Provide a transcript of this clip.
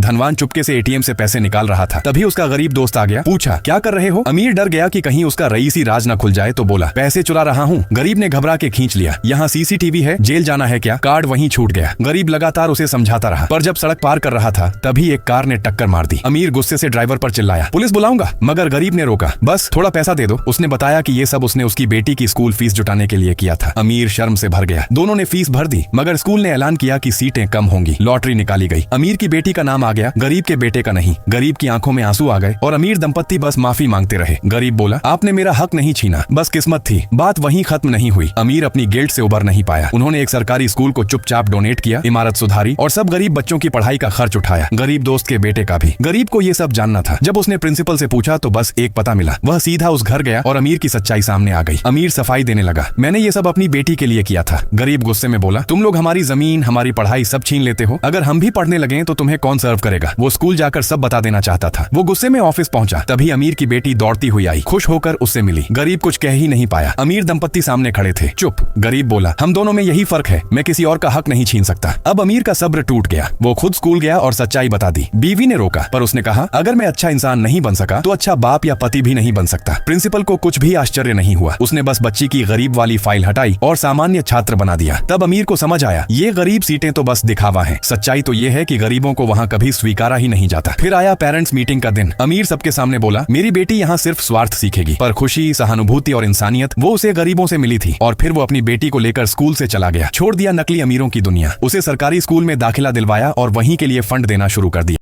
धनवान चुपके से एटीएम से पैसे निकाल रहा था, तभी उसका गरीब दोस्त आ गया। पूछा, क्या कर रहे हो? अमीर डर गया कि कहीं उसका रईसी राज न खुल जाए, तो बोला, पैसे चुरा रहा हूँ। गरीब ने घबरा के खींच लिया। यहाँ सीसीटीवी है, जेल जाना है क्या? कार्ड वहीं छूट गया। गरीब लगातार उसे समझाता रहा, पर जब सड़क पार कर रहा था तभी एक कार ने टक्कर मार दी। अमीर गुस्से से ड्राइवर पर चिल्लाया, पुलिस बुलाऊंगा, मगर गरीब ने रोका। बस थोड़ा पैसा दे दो। उसने बताया कि ये सब उसने उसकी बेटी की स्कूल फीस जुटाने के लिए किया था। अमीर शर्म से भर गया। दोनों ने फीस भर दी, मगर स्कूल ने ऐलान किया कि सीटें कम होंगी। लॉटरी निकाली गई। अमीर की बेटी का नाम आ गया, गरीब के बेटे का नहीं। गरीब की आंखों में आंसू आ गए और अमीर दंपत्ति बस माफी मांगते रहे। गरीब बोला, आपने मेरा हक नहीं छीना, बस किस्मत थी। बात वहीं खत्म नहीं हुई। अमीर अपनी गिल्ट से उबर नहीं पाया। उन्होंने एक सरकारी स्कूल को चुपचाप डोनेट किया, इमारत सुधारी और सब गरीब बच्चों की पढ़ाई का खर्च उठाया, गरीब दोस्त के बेटे का भी। गरीब को ये सब जानना था। जब उसने प्रिंसिपल से पूछा तो बस एक पता मिला। वह सीधा उस घर गया और अमीर की सच्चाई सामने आ गई। अमीर सफाई देने लगा, मैंने ये सब अपनी बेटी के लिए किया था। गरीब गुस्से में बोला, तुम लोग हमारी जमीन, हमारी पढ़ाई सब छीन लेते हो। अगर हम भी पढ़ने लगे तो तुम्हें कौन सर्व करेगा? वो स्कूल जाकर सब बता देना चाहता था। वो गुस्से में ऑफिस पहुंचा, तभी अमीर की बेटी दौड़ती हुई आई, खुश होकर उससे मिली। गरीब कुछ कह ही नहीं पाया। अमीर दंपत्ति सामने खड़े थे। चुप। गरीब बोला, हम दोनों में यही फर्क है, मैं किसी और का हक नहीं छीन सकता। अब अमीर का सब्र टूट गया। वो खुद स्कूल गया और सच्चाई बता दी। बीवी ने रोका, पर उसने कहा, अगर मैं अच्छा इंसान नहीं बन सका तो अच्छा बाप या पति भी नहीं बन सकता। प्रिंसिपल को कुछ भी आश्चर्य नहीं हुआ। उसने बस बच्ची की गरीब वाली फाइल हटाई और सामान्य छात्र बना दिया। तब अमीर को समझ आया, ये गरीब सीटें तो बस दिखावा है। सच्चाई तो ये है कि गरीबों को वहाँ कभी स्वीकारा ही नहीं जाता। फिर आया पेरेंट्स मीटिंग का दिन। अमीर सबके सामने बोला, मेरी बेटी यहाँ सिर्फ स्वार्थ सीखेगी, पर खुशी, सहानुभूति और इंसानियत वो उसे गरीबों से मिली थी। और फिर वो अपनी बेटी को लेकर स्कूल से चला गया, छोड़ दिया नकली अमीरों की दुनिया। उसे सरकारी स्कूल में दाखिला दिलवाया और वहीं के लिए फंड देना शुरू कर दिया।